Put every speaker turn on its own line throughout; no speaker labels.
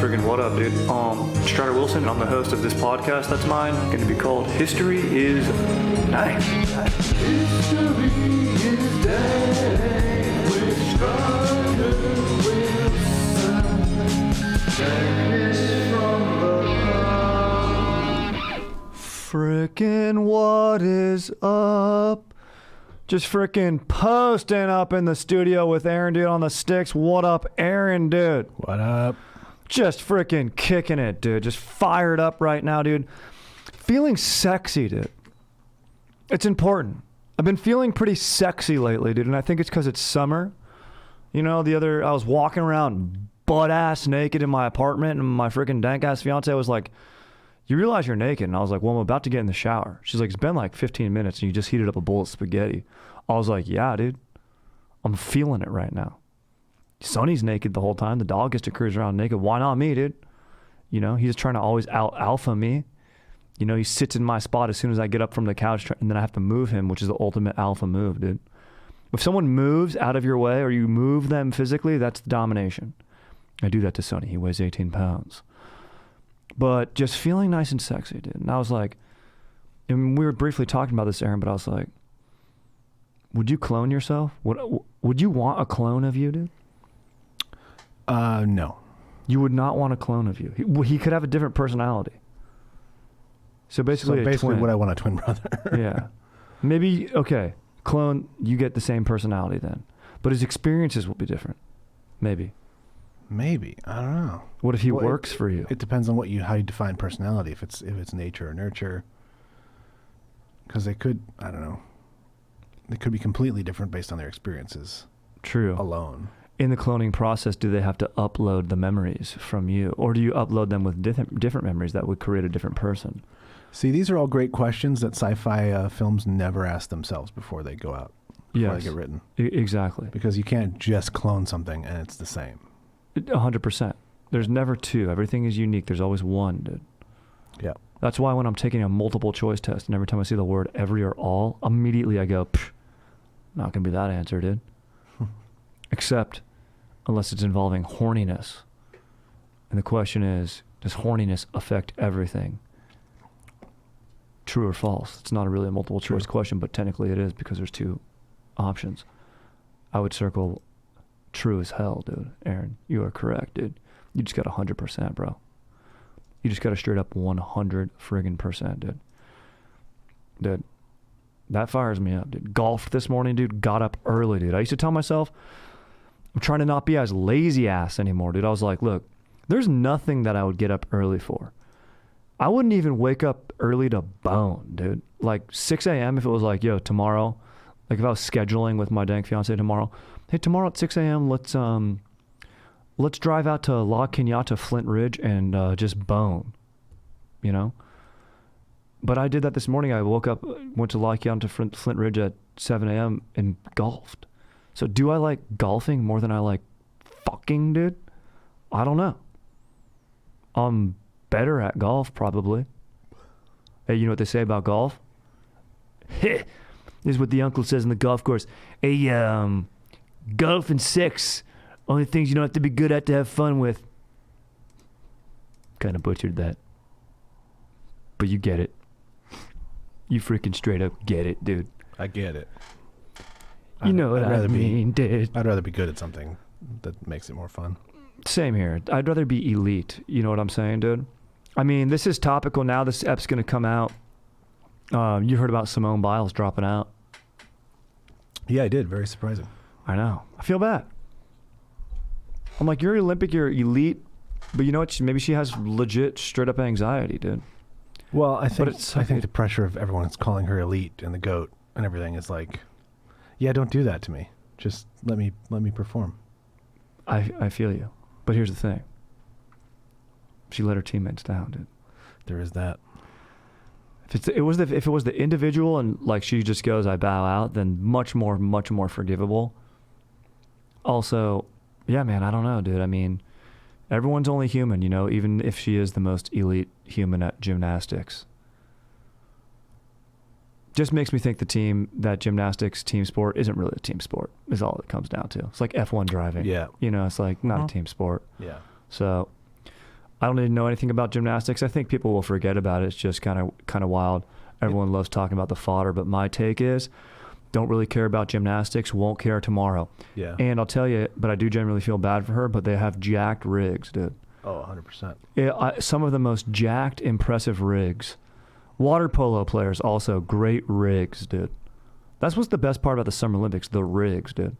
Friggin' what up, dude? Strider Wilson, and I'm the host of this podcast that's mine. Going to be called History is Dank. History is Dank with Strider Wilson. Dankest from the frickin' what is up? Just frickin' posting up in the studio with Aaron, dude, on the sticks. What up, Aaron, dude?
What up?
Just frickin' kicking it, dude. Just fired up right now, dude. Feeling sexy, dude. It's important. I've been feeling pretty sexy lately, dude, and I think it's because it's summer. You know, I was walking around butt-ass naked in my apartment, and my frickin' dank-ass fiance was like, you realize you're naked? And I was like, well, I'm about to get in the shower. She's like, it's been like 15 minutes and you just heated up a bowl of spaghetti. I was like, yeah, dude, I'm feeling it right now. Sonny's naked the whole time. The dog gets to cruise around naked. Why not me, dude? You know, he's just trying to always out-alpha me. You know, he sits in my spot as soon as I get up from the couch, and then I have to move him, which is the ultimate alpha move, dude. If someone moves out of your way or you move them physically, that's domination. I do that to Sonny. He weighs 18 pounds. But just feeling nice and sexy, dude. And I was like, and we were briefly talking about this, Aaron, but I was like, would you clone yourself? Would you want a clone of you, dude?
No.
You would not want a clone of you. He could have a different personality. So basically
would I want a twin brother?
Yeah. Maybe, okay, clone, you get the same personality then. But his experiences will be different. Maybe.
I don't know.
What if he works for you?
It depends on how you define personality. If it's nature or nurture, because they could, I don't know. They could be completely different based on their experiences.
True.
Alone.
In the cloning process, do they have to upload the memories from you, or do you upload them with different memories that would create a different person?
See, these are all great questions that sci-fi films never ask themselves before they go out. Before they get written.
Exactly.
Because you can't just clone something and it's the same.
100%. There's never two. Everything is unique. There's always one, dude.
Yeah.
That's why when I'm taking a multiple choice test and every time I see the word every or all, immediately I go, not going to be that answer, dude. Except unless it's involving horniness. And the question is, does horniness affect everything? True or false? It's not really a multiple choice question, but technically it is because there's two options. I would circle true as hell, dude. Aaron, you are correct, dude. You just got 100%, bro. You just got a straight up 100 friggin' percent, dude. Dude, that fires me up, dude. Golfed this morning, dude. Got up early, dude. I used to tell myself, I'm trying to not be as lazy ass anymore, dude. I was like, look, there's nothing that I would get up early for. I wouldn't even wake up early to bone, dude. Like 6 a.m. if it was like, yo, tomorrow, like if I was scheduling with my dank fiance tomorrow, hey, tomorrow at 6 a.m., let's drive out to La Quinata, Flint Ridge, and just bone, you know? But I did that this morning. I woke up, went to La Quinata, Flint Ridge at 7 a.m. and golfed. So do I like golfing more than I like fucking, dude? I don't know. I'm better at golf, probably. Hey, you know what they say about golf? This is what the uncle says in the golf course. Hey, golf and sex, only things you don't have to be good at to have fun with. Kind of butchered that. But you get it. You freaking straight up get it, dude.
I get it.
You know what I mean, dude.
I'd rather be good at something that makes it more fun.
Same here. I'd rather be elite. You know what I'm saying, dude? I mean, this is topical now. This ep's going to come out. You heard about Simone Biles dropping out.
Yeah, I did. Very surprising.
I know. I feel bad. I'm like, you're Olympic, you're elite, but you know what? Maybe she has legit, straight up anxiety, dude.
Well, I think the pressure of everyone's calling her elite and the GOAT and everything is like, yeah, don't do that to me. Just let me perform.
I feel you. But here's the thing. She let her teammates down, dude.
There is that.
If it was the individual and like she just goes, I bow out, then much more forgivable. Also, yeah, man, I don't know, dude. I mean, everyone's only human, you know, even if she is the most elite human at gymnastics. Just makes me think that gymnastics team sport isn't really a team sport, is all it comes down to. It's like F1 driving.
Yeah.
You know, it's like not a team sport.
Yeah.
So I don't even know anything about gymnastics. I think people will forget about it. It's just kind of wild. Everyone loves talking about the fodder, but my take is, don't really care about gymnastics, won't care tomorrow.
Yeah.
And I'll tell you, but I do generally feel bad for her, but they have jacked rigs, dude.
Oh, 100%.
Some of the most jacked, impressive rigs. Water polo players also, great rigs, dude. That's what's the best part about the Summer Olympics, the rigs, dude.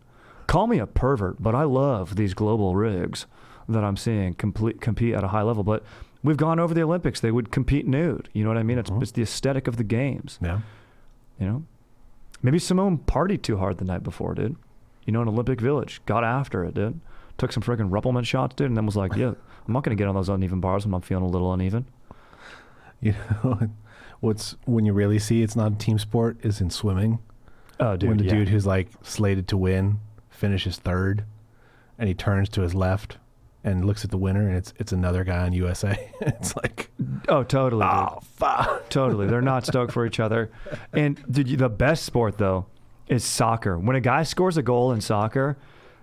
Call me a pervert, but I love these global rigs that I'm seeing compete at a high level. But we've gone over the Olympics. They would compete nude. You know what I mean? It's the aesthetic of the games.
Yeah.
You know? Maybe Simone partied too hard the night before, dude. You know, in Olympic Village. Got after it, dude. Took some freaking Ruppelman shots, dude, and then was like, yeah, I'm not going to get on those uneven bars when I'm feeling a little uneven.
You know, when you really see it's not a team sport is in swimming.
Oh, dude,
when the dude who's like slated to win finishes third, and he turns to his left and looks at the winner, and it's another guy on USA. It's like,
oh, totally.
Oh, fuck.
Totally. They're not stoked for each other. And dude, the best sport though is soccer. When a guy scores a goal in soccer,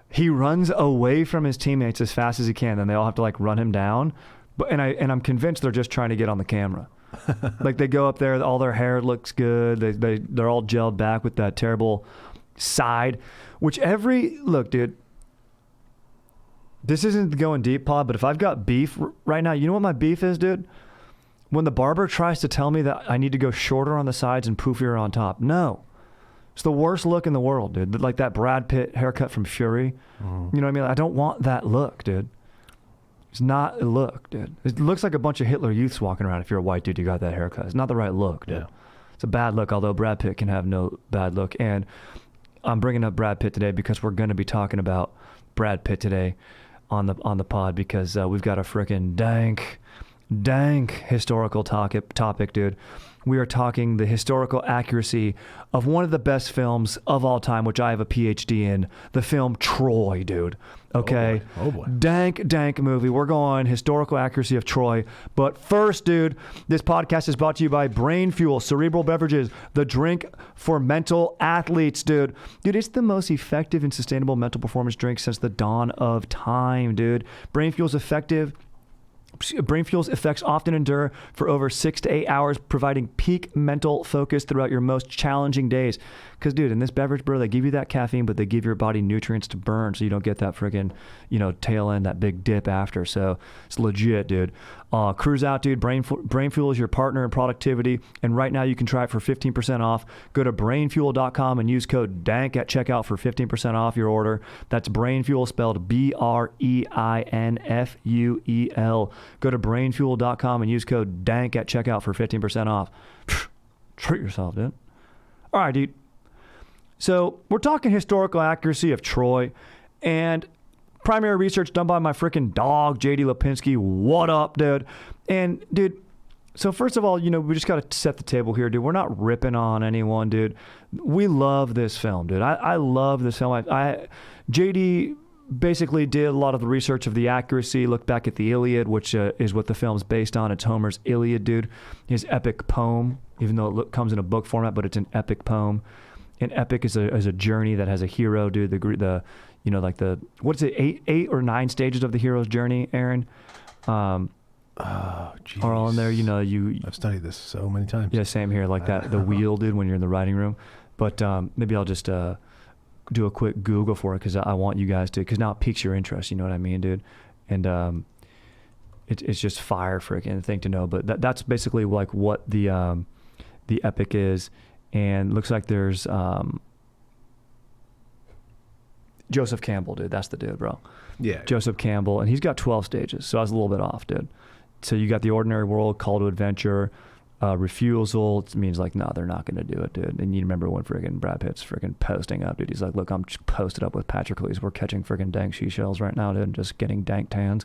he runs away from his teammates as fast as he can. Then they all have to like run him down. And I'm convinced they're just trying to get on the camera. Like they go up there, all their hair looks good. They're all gelled back with that terrible side, which look, dude, this isn't going deep, Pod, but if I've got beef right now, you know what my beef is, dude? When the barber tries to tell me that I need to go shorter on the sides and poofier on top. No. It's the worst look in the world, dude. Like that Brad Pitt haircut from Fury. Mm. You know what I mean? I don't want that look, dude. It's not a look, dude. It looks like a bunch of Hitler Youths walking around if you're a white dude, you got that haircut. It's not the right look, dude. Yeah. It's a bad look, although Brad Pitt can have no bad look. And I'm bringing up Brad Pitt today because we're going to be talking about Brad Pitt today on the pod because we've got a freaking dank historical topic, dude. We are talking the historical accuracy of one of the best films of all time, which I have a PhD in, the film Troy, dude. Okay?
Oh boy.
Dank movie. We're going historical accuracy of Troy. But first, dude, this podcast is brought to you by Brain Fuel, cerebral beverages, the drink for mental athletes, dude. Dude, it's the most effective and sustainable mental performance drink since the dawn of time, dude. Brain Fuel's effects often endure for over 6 to 8 hours, providing peak mental focus throughout your most challenging days. Because, dude, in this beverage, bro, they give you that caffeine, but they give your body nutrients to burn so you don't get that friggin', tail end, that big dip after. So it's legit, dude. Cruise out, dude. Brain Fuel is your partner in productivity. And right now you can try it for 15% off. Go to brainfuel.com and use code DANK at checkout for 15% off your order. That's Brain Fuel, spelled BREINFUEL. Go to brainfuel.com and use code DANK at checkout for 15% off. Treat yourself, dude. All right, dude. So we're talking historical accuracy of Troy and primary research done by my freaking dog, JD Lapinsky. What up, dude? And, dude, so first of all, we just got to set the table here, dude. We're not ripping on anyone, dude. We love this film, dude. I love this film. JD basically did a lot of the research of the accuracy, looked back at the Iliad, which is what the film's based on. It's Homer's Iliad, dude. His epic poem, even though it comes in a book format, but it's an epic poem. An epic is a journey that has a hero, dude. What is it, 8 or 9 stages of the hero's journey, Aaron?
Oh, geez.
Are all in there.
I've studied this so many times.
Yeah, same here. Like that, the wheel, dude, when you're in the writing room. But maybe I'll just do a quick Google for it because I want you guys to, because now it piques your interest. You know what I mean, dude? And it's just fire freaking thing to know. But that's basically like what the epic is. And looks like there's Joseph Campbell, dude. That's the dude, bro.
Yeah.
Joseph Campbell. And he's got 12 stages. So I was a little bit off, dude. So you got the ordinary world, call to adventure, refusal. It means like, no, they're not going to do it, dude. And you remember when friggin' Brad Pitt's friggin' posting up, dude. He's like, look, I'm just posted up with Patrocles. We're catching friggin' dank seashells right now, dude. And just getting dank tans.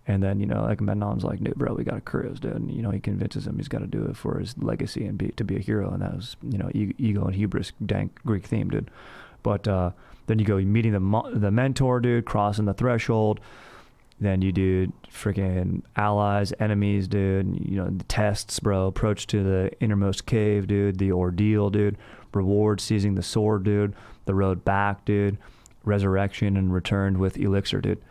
And then, Agamemnon's like, dude, bro, we got to cruise, dude. And, he convinces him he's got to do it for his legacy and to be a hero. And that was, ego and hubris, dank Greek theme, dude. But then you go meeting the mentor, dude, crossing the threshold. Then you do freaking allies, enemies, dude. The tests, bro. Approach to the innermost cave, dude. The ordeal, dude. Reward, seizing the sword, dude. The road back, dude. Resurrection and returned with elixir, dude.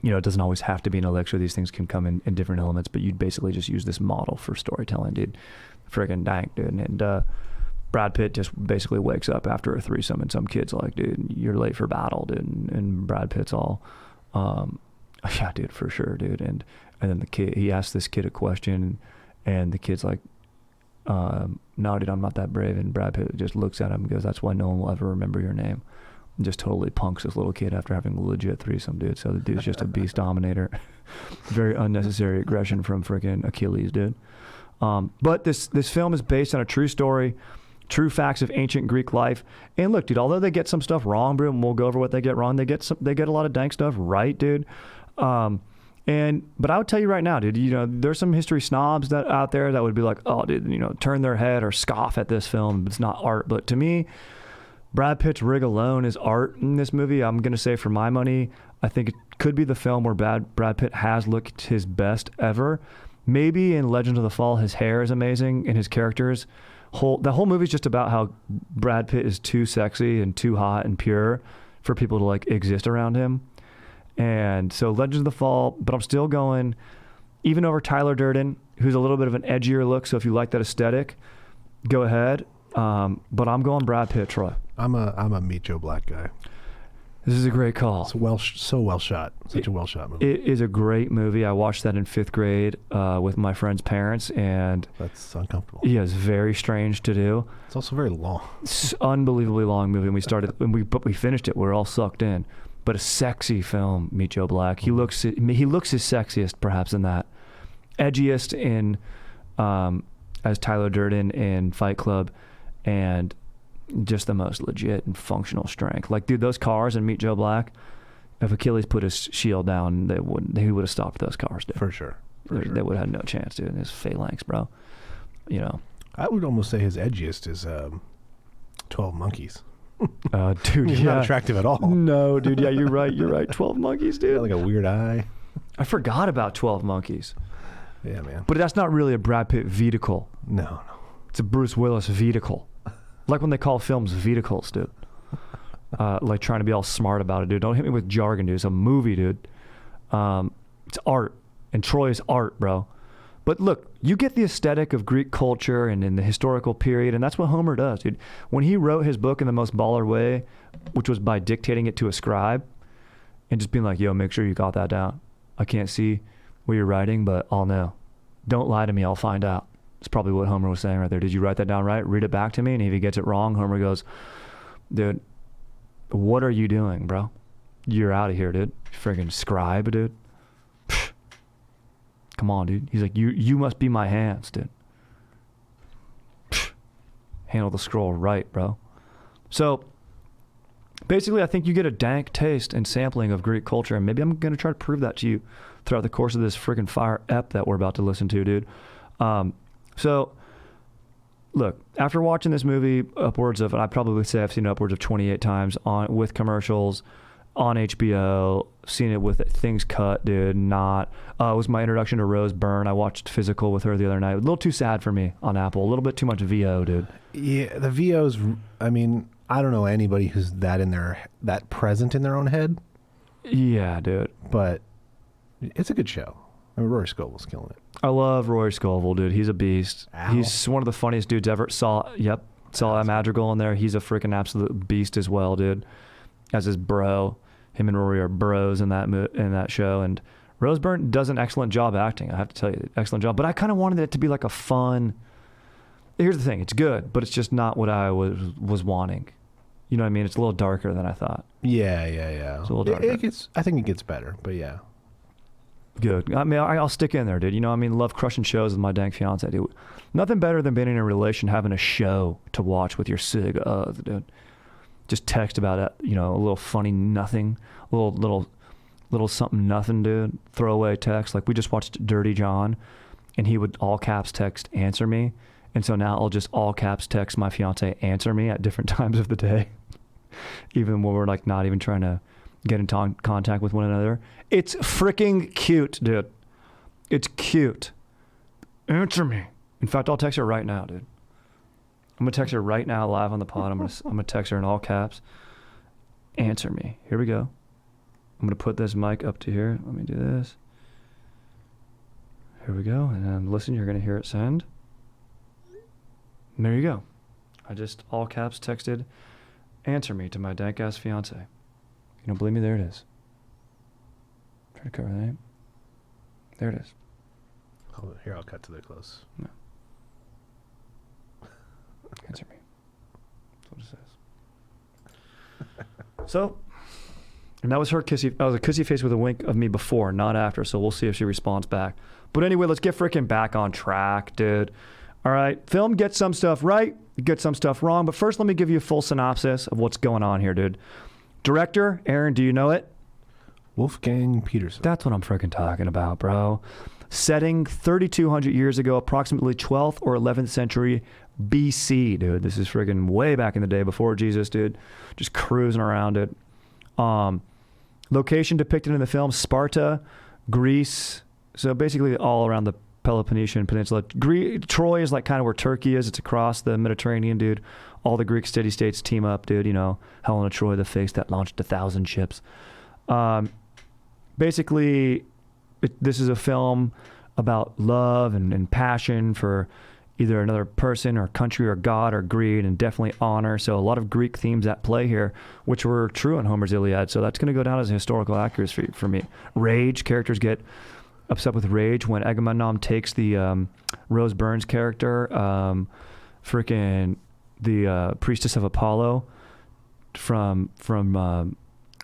you know, it doesn't always have to be an elixir. These things can come in different elements, but you'd basically just use this model for storytelling, dude. Friggin' dank, dude. And Brad Pitt just basically wakes up after a threesome, and some kid's like, dude, you're late for battle, dude. And Brad Pitt's all, yeah, dude, for sure, dude. And then the kid, he asks this kid a question, and the kid's like, no, dude, I'm not that brave. And Brad Pitt just looks at him and goes, that's why no one will ever remember your name. And just totally punks this little kid after having a legit threesome, dude. So the dude's just a beast dominator. Very unnecessary aggression from freaking Achilles, dude. But this film is based on a true story, true facts of ancient Greek life. And look, dude, although they get some stuff wrong, bro, and we'll go over what they get wrong, they get a lot of dank stuff right, dude. But I would tell you right now, dude, you know, there's some history snobs that out there that would be like, oh, dude, you know, turn their head or scoff at this film. It's not art. But to me, Brad Pitt's rig alone is art in this movie. I'm going to say for my money, I think it could be the film where Brad Pitt has looked his best ever. Maybe in Legend of the Fall, his hair is amazing and his characters. The whole movie is just about how Brad Pitt is too sexy and too hot and pure for people to like exist around him. And so Legend of the Fall, but I'm still going even over Tyler Durden, who's a little bit of an edgier look. So if you like that aesthetic, go ahead. But I'm going Brad Pitt, Troy.
I'm a Meet Joe Black guy.
This is a great call.
It's so well shot. Such a well shot movie.
It is a great movie. I watched that in 5th grade with my friend's parents, and
that's uncomfortable.
Yeah, it's very strange to do.
It's also very long.
It's unbelievably long movie. And we finished it. We're all sucked in. But a sexy film, Meet Joe Black. He looks his sexiest perhaps in that. Edgiest in as Tyler Durden in Fight Club, and just the most legit and functional strength. Like, dude, those cars in Meet Joe Black, if Achilles put his shield down, he would have stopped those cars, dude.
For sure.
They would have had no chance, dude. And his phalanx, bro. You know.
I would almost say his edgiest is 12 Monkeys.
Dude,
he's not attractive at all.
No, dude. Yeah, you're right. 12 Monkeys, dude.
Like a weird eye.
I forgot about 12 Monkeys.
Yeah, man.
But that's not really a Brad Pitt vehicle.
No.
It's a Bruce Willis vehicle. Like when they call films vehicles, dude. Like trying to be all smart about it, dude. Don't hit me with jargon, dude. It's a movie, dude. It's art. And Troy is art, bro. But look, you get the aesthetic of Greek culture and in the historical period, and that's what Homer does, dude. When he wrote his book in the most baller way, which was by dictating it to a scribe and just being like, yo, make sure you got that down. I can't see what you're writing, but I'll know. Don't lie to me, I'll find out. That's probably what Homer was saying right there. Did you write that down right? Read it back to me. And if he gets it wrong, Homer goes, dude, what are you doing, bro? You're out of here, dude. Friggin' scribe, dude. Come on, dude. He's like, you must be my hands, dude. Handle the scroll right, bro. So basically, I think you get a dank taste and sampling of Greek culture, and maybe I'm going to try to prove that to you throughout the course of this friggin' fire ep that we're about to listen to, dude. So, look, after watching this movie upwards of, I'd probably say I've seen it upwards of 28 times with commercials, on HBO, seen it with things cut, dude. It was my introduction to Rose Byrne. I watched Physical with her the other night. A little too sad for me on Apple. A little bit too much VO, dude.
Yeah, the VO's, I mean, I don't know anybody who's that present in their own head.
Yeah, dude.
But it's a good show. I mean, Rory Scovel's killing it.
I love Rory Scovel, dude. He's a beast.
Ow.
He's one of the funniest dudes ever. Saw Madrigal in there. He's a freaking absolute beast as well, dude. As his bro. Him and Rory are bros in that show. And Rose Byrne does an excellent job acting. I have to tell you, excellent job. But I kind of wanted it to be like a fun. Here's the thing. It's good, but it's just not what I was wanting. You know what I mean? It's a little darker than I thought.
Yeah.
It's a little darker.
I think it gets better, but yeah.
Good. I mean, I'll stick in there, dude. You know what I mean? Love crushing shows with my dank fiance, dude. Nothing better than being in a relation, having a show to watch with your sig of, dude. Just text about it, you know, a little funny nothing, a little something nothing, dude. Throwaway text. Like we just watched Dirty John, and he would all caps text answer me. And so now I'll just all caps text my fiance answer me at different times of the day. Even when we're like not even trying to get in contact with one another. It's freaking cute, dude. It's cute. Answer me. In fact, I'll text her right now, dude. I'm gonna text her right now live on the pod. I'm gonna text her in all caps. Answer me. Here we go. I'm going to put this mic up to here. Let me do this. Here we go. And then listen, you're going to hear it send. And there you go. I just all caps texted, answer me to my dank ass fiance. You don't believe me? There it is. Try to cover the name. There it is.
Hold it. Here, I'll cut to the close.
No. Answer me. That's what it says. So, and that was her kissy. That was a kissy face with a wink of me before, not after. So we'll see if she responds back. But anyway, let's get freaking back on track, dude. All right, film gets some stuff right, gets some stuff wrong. But first, let me give you a full synopsis of what's going on here, dude. Director, Aaron, do you know it?
Wolfgang Peterson.
That's what I'm freaking talking about, bro. Setting 3,200 years ago, approximately 12th or 11th century BC, dude. This is freaking way back in the day before Jesus, dude. Just cruising around it. Location depicted in the film, Sparta, Greece. So basically all around the Peloponnesian Peninsula. Troy is like kind of where Turkey is. It's across the Mediterranean, dude. All the Greek city-states team up, dude. You know, Helen of Troy, the face that launched 1,000 ships. Basically, this is a film about love and passion for either another person or country or God or greed, and definitely honor. So a lot of Greek themes at play here, which were true in Homer's Iliad. So that's going to go down as a historical accuracy for me. Rage, characters get upset with rage when Agamemnon takes the Rose Byrne's character, freaking the priestess of Apollo from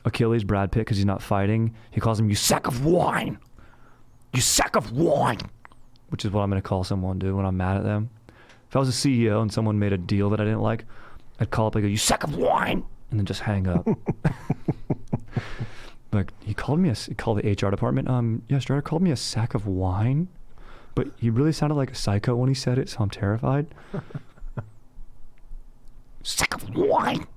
Achilles, Brad Pitt, because he's not fighting. He calls him, "You sack of wine! You sack of wine!" Which is what I'm going to call someone, dude, when I'm mad at them. If I was a CEO and someone made a deal that I didn't like, I'd call up and go, "You sack of wine!" and then just hang up. Like, he called the HR department, yes, Director called me a sack of wine, but he really sounded like a psycho when he said it, so I'm terrified. Sack of wine!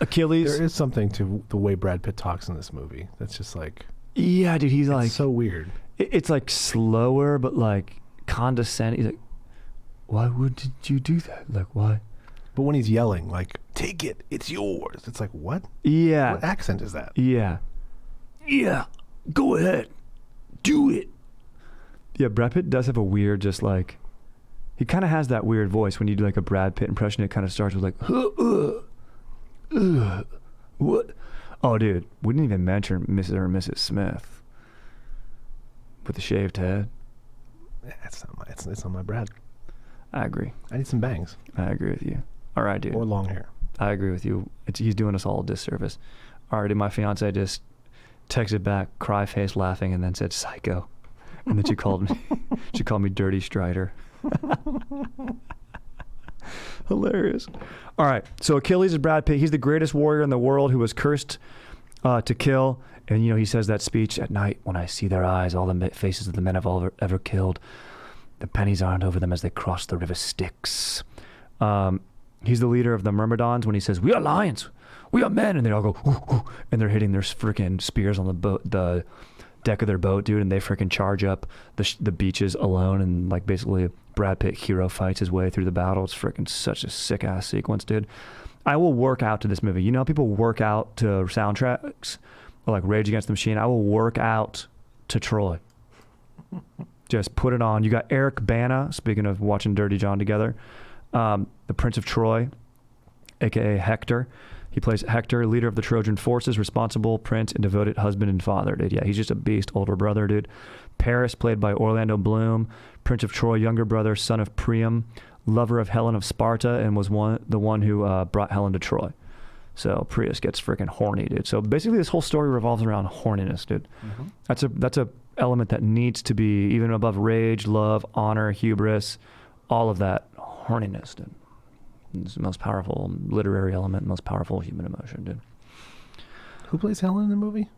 Achilles.
There is something to the way Brad Pitt talks in this movie. That's just like...
Yeah, dude, he's like...
so weird.
It's like slower, but like condescending. He's like, "Why would you do that? Like, why?"
But when he's yelling, like, "Take it, it's yours." It's like, what?
Yeah.
What accent is that?
Yeah. Yeah. Go ahead. Do it. Yeah, Brad Pitt does have a weird, just like, he kind of has that weird voice when you do like a Brad Pitt impression. It kind of starts with like, what? Oh, dude, we didn't even mention Mrs. or Mrs. Smith with the shaved head.
Yeah, it's not my Brad.
I agree.
I need some bangs.
I agree with you. All right, dude.
Or long hair.
I agree with you. He's doing us all a disservice. All right, dude, my fiance just texted back, cry face laughing, and then said psycho. And then she called me Dirty Strider. Hilarious. All right, so Achilles is Brad Pitt. He's the greatest warrior in the world who was cursed to kill. And, you know, he says that speech, "At night when I see their eyes, all the faces of the men I've ever killed, the pennies aren't over them as they cross the river Styx." He's the leader of the Myrmidons when he says, "We are lions, we are men," and they all go, "Ooh, ooh," and they're hitting their freaking spears on the boat, the deck of their boat, dude, and they freaking charge up the beaches alone, and like basically Brad Pitt hero fights his way through the battle. It's freaking such a sick ass sequence, dude. I will work out to this movie. You know how people work out to soundtracks, or like Rage Against the Machine? I will work out to Troy. Just put it on. You got Eric Bana, speaking of watching Dirty John together, the Prince of Troy, aka Hector. He plays Hector, leader of the Trojan forces, responsible prince and devoted husband and father, dude. Yeah, he's just a beast, older brother, dude. Paris, played by Orlando Bloom, Prince of Troy, younger brother, son of Priam, lover of Helen of Sparta, and was the one who brought Helen to Troy. So Prius gets freaking horny, dude. So basically this whole story revolves around horniness, dude. Mm-hmm. That's a element that needs to be even above rage, love, honor, hubris, all of that horniness, dude. It's the most powerful literary element, most powerful human emotion, dude.
Who plays Helen in the movie?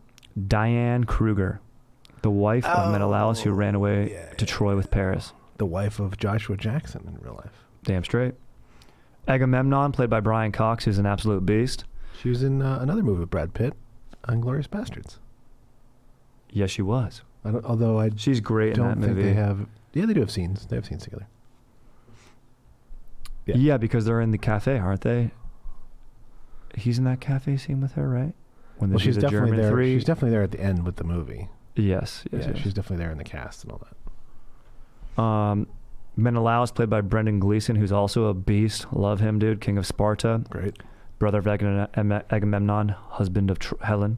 Diane Kruger, the wife of Menelaus, who ran away to Troy with Paris.
The wife of Joshua Jackson in real life.
Damn straight. Agamemnon, played by Brian Cox, is an absolute beast.
She was in another movie with Brad Pitt, Inglourious Bastards.
Yes, she was.
She's great in that movie. They have scenes. They have scenes together.
Yeah, because they're in the cafe, aren't they? He's in that cafe scene with her, right? when they
Well,
do
she's
the
definitely
German
there.
3.
She's definitely there at the end with the movie.
Yes.
Yeah, she's definitely there in the cast and all
that. Menelaus, played by Brendan Gleeson, who's also a beast. Love him, dude. King of Sparta.
Great.
Brother of Agamemnon, husband of Helen.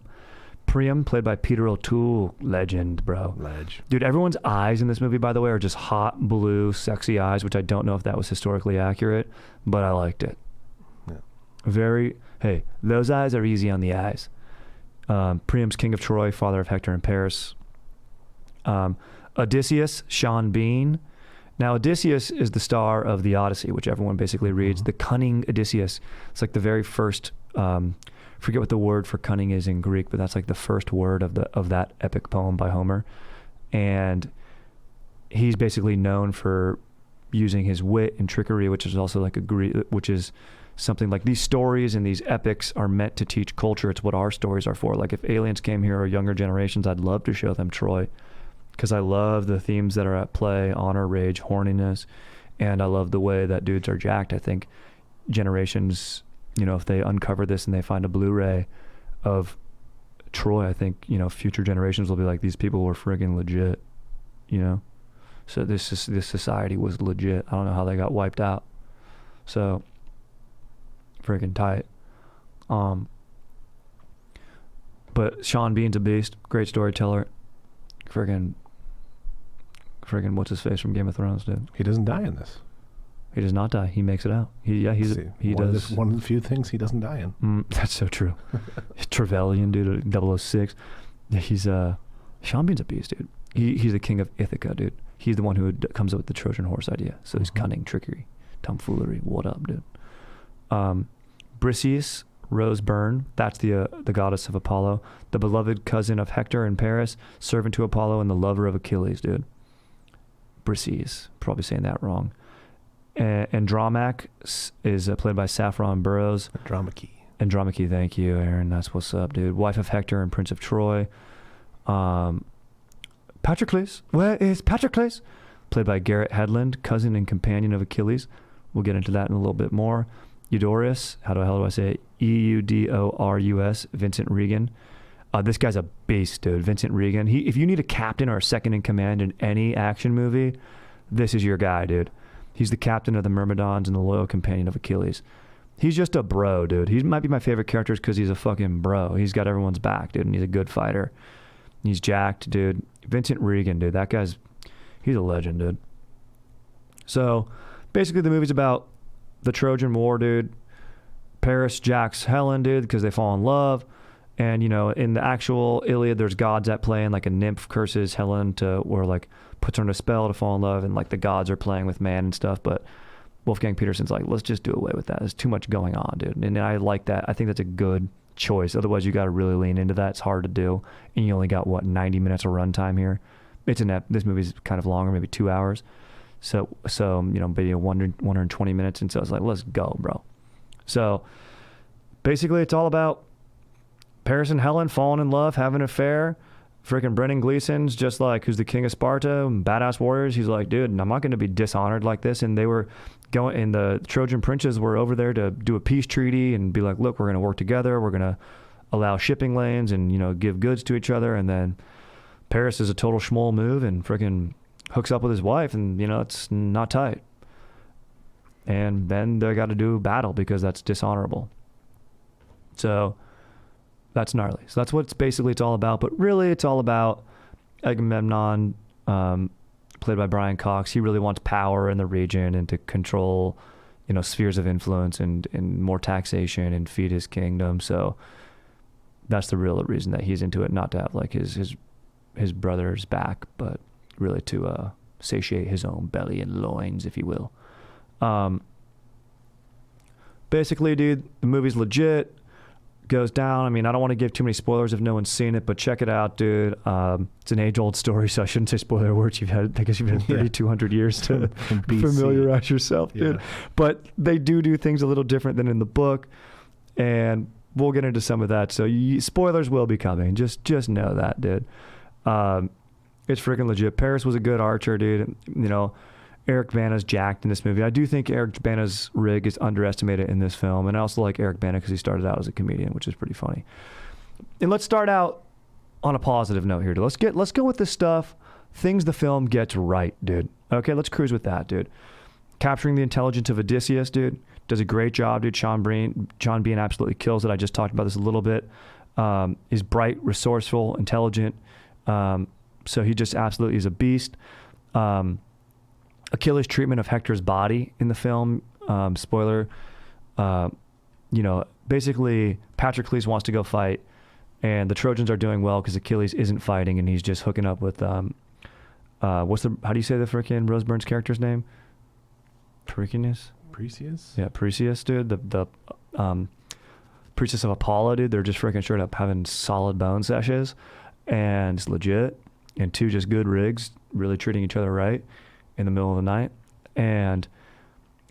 Priam, played by Peter O'Toole. Legend, bro.
Ledge.
Dude, everyone's eyes in this movie, by the way, are just hot, blue, sexy eyes, which I don't know if that was historically accurate, but I liked it.
Yeah.
Hey, those eyes are easy on the eyes. Priam's king of Troy, father of Hector and Paris. Odysseus, Sean Bean. Now, Odysseus is the star of the Odyssey, which everyone basically reads. The cunning Odysseus. It's like the very first, forget what the word for cunning is in Greek, but that's like the first word of that epic poem by Homer. And he's basically known for using his wit and trickery, which is also like which is something like these stories and these epics are meant to teach culture. It's what our stories are for. Like if aliens came here or younger generations, I'd love to show them Troy, because I love the themes that are at play: honor, rage, horniness, and I love the way that dudes are jacked. I think generations, if they uncover this and they find a Blu-ray of Troy, I think, future generations will be like, these people were friggin' legit, So this society was legit. I don't know how they got wiped out. So friggin' tight. But Sean Bean's a beast, great storyteller. Friggin' what's his face from Game of Thrones, dude?
He doesn't die in this.
He does not die. He makes it out. He does.
One of the few things he doesn't die in.
That's so true. Trevelyan, dude, 006. He's Sean Bean's a beast, dude. He's the king of Ithaca, dude. He's the one who comes up with the Trojan Horse idea. So he's cunning, trickery, tomfoolery. What up, dude? Briseis, Rose Byrne, that's the goddess of Apollo, the beloved cousin of Hector and Paris, servant to Apollo, and the lover of Achilles, dude. Briseis, probably saying that wrong. Andromache is played by Saffron Burrows. Andromache, thank you, Aaron. That's what's up, dude. Wife of Hector and Prince of Troy. Patroclus, where is Patroclus? Played by Garrett Hedlund, cousin and companion of Achilles. We'll get into that in a little bit more. Eudorus, how the hell do I say it? Eudorus, Vincent Regan. This guy's a beast, dude. Vincent Regan. If you need a captain or a second in command in any action movie, this is your guy, dude. He's the captain of the Myrmidons and the loyal companion of Achilles. He's just a bro, dude. He might be my favorite character because he's a fucking bro. He's got everyone's back, dude, and he's a good fighter. He's jacked, dude. Vincent Regan, dude. He's a legend, dude. So, basically the movie's about the Trojan War, dude. Paris jacks Helen, dude, because they fall in love. And, in the actual Iliad, there's gods at play, and like a nymph curses Helen puts her in a spell to fall in love, and like the gods are playing with man and stuff. But Wolfgang Petersen's like, let's just do away with that. There's too much going on, dude. And I like that. I think that's a good choice. Otherwise, you got to really lean into that. It's hard to do. And you only got, 90 minutes of runtime here. This movie's kind of longer, maybe 2 hours. So maybe 120 minutes. And so I was like, let's go, bro. So basically, it's all about Paris and Helen falling in love, having an affair. Freaking Brendan Gleeson's just like, who's the king of Sparta, badass warriors. He's like, dude, I'm not going to be dishonored like this. And they were and the Trojan princes were over there to do a peace treaty and be like, look, we're going to work together. We're going to allow shipping lanes and, give goods to each other. And then Paris is a total schmoll move and freaking hooks up with his wife, and, it's not tight. And then they got to do battle because that's dishonorable. So that's gnarly. So that's what it's all about. But really, it's all about Agamemnon, played by Brian Cox. He really wants power in the region and to control, spheres of influence and more taxation and feed his kingdom. So that's the real reason that he's into it, not to have like his brother's back, but really to satiate his own belly and loins, if you will. Basically, dude, the movie's legit. Goes down. I mean, I don't want to give too many spoilers if no one's seen it, but check it out, dude. It's an age-old story, so I shouldn't say spoiler words. I guess you've had 3,200 years to familiarize yourself, dude. Yeah. But they do things a little different than in the book, and we'll get into some of that. So spoilers will be coming. Just know that, dude. It's freaking legit. Paris was a good archer, dude. Eric Bana's jacked in this movie. I do think Eric Bana's rig is underestimated in this film, and I also like Eric Bana because he started out as a comedian, which is pretty funny. And let's start out on a positive note here, dude. Let's go with this stuff. Things the film gets right, dude. Okay, let's cruise with that, dude. Capturing the intelligence of Odysseus, dude. Does a great job, dude. Sean Bean absolutely kills it. I just talked about this a little bit. He's bright, resourceful, intelligent. So he just absolutely is a beast. Achilles' treatment of Hector's body in the film, spoiler, basically Patroclus wants to go fight, and the Trojans are doing well because Achilles isn't fighting, and he's just hooking up with, how do you say the freaking Rose Byrne's character's name? Pericius? Yeah, Pericius, dude. The priestess of Apollo, dude. They're just freaking straight up having solid bone sessions, and it's legit. And two just good rigs, really treating each other right in the middle of the night. And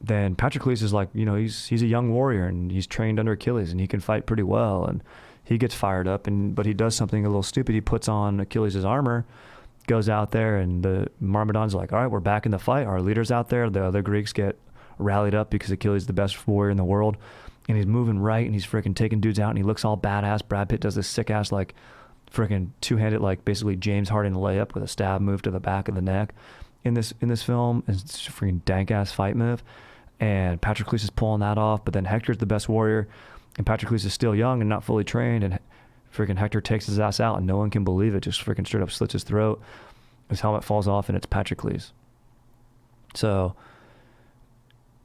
then Patroclus is like, he's a young warrior, and he's trained under Achilles, and he can fight pretty well. And he gets fired up, but he does something a little stupid. He puts on Achilles' armor, goes out there, and the Myrmidons are like, all right, we're back in the fight. Our leader's out there. The other Greeks get rallied up because Achilles is the best warrior in the world. And he's moving right, and he's freaking taking dudes out, and he looks all badass. Brad Pitt does this sick-ass, like, freaking two-handed, like, basically James Harden layup with a stab move to the back of the neck in this film. It's a freaking dank-ass fight move. And Patroclus is pulling that off, but then Hector's the best warrior, and Patroclus is still young and not fully trained, and freaking Hector takes his ass out, and no one can believe it. Just freaking straight up slits his throat. His helmet falls off, and it's Patroclus. So,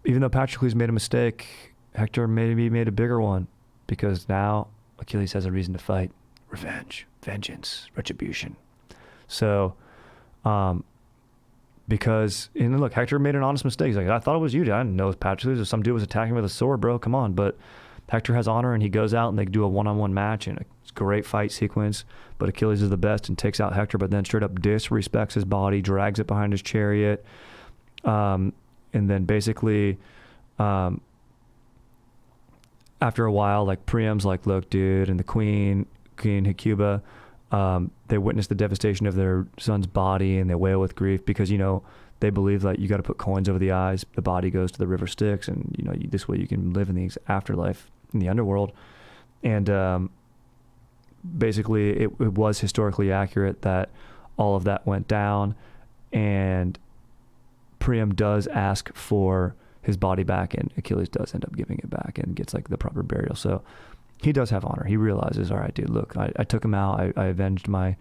even though Patroclus made a mistake, Hector maybe made a bigger one, because now Achilles has a reason to fight. Revenge, vengeance, retribution. So, because, look, Hector made an honest mistake. He's like, I thought it was you, dude. I didn't know it was Patroclus. If some dude was attacking with a sword, bro, come on. But Hector has honor, and he goes out, and they do a one-on-one match, and it's a great fight sequence. But Achilles is the best and takes out Hector, but then straight up disrespects his body, drags it behind his chariot, and then basically, after a while, like, Priam's like, look, dude, and the Queen Hecuba, they witness the devastation of their son's body, and they wail with grief because, they believe that you got to put coins over the eyes. The body goes to the river Styx, and, this way you can live in the afterlife, in the underworld. And basically, it was historically accurate that all of that went down, and Priam does ask for his body back, and Achilles does end up giving it back and gets, like, the proper burial. So he does have honor. He realizes, all right, dude, look, I took him out. I avenged my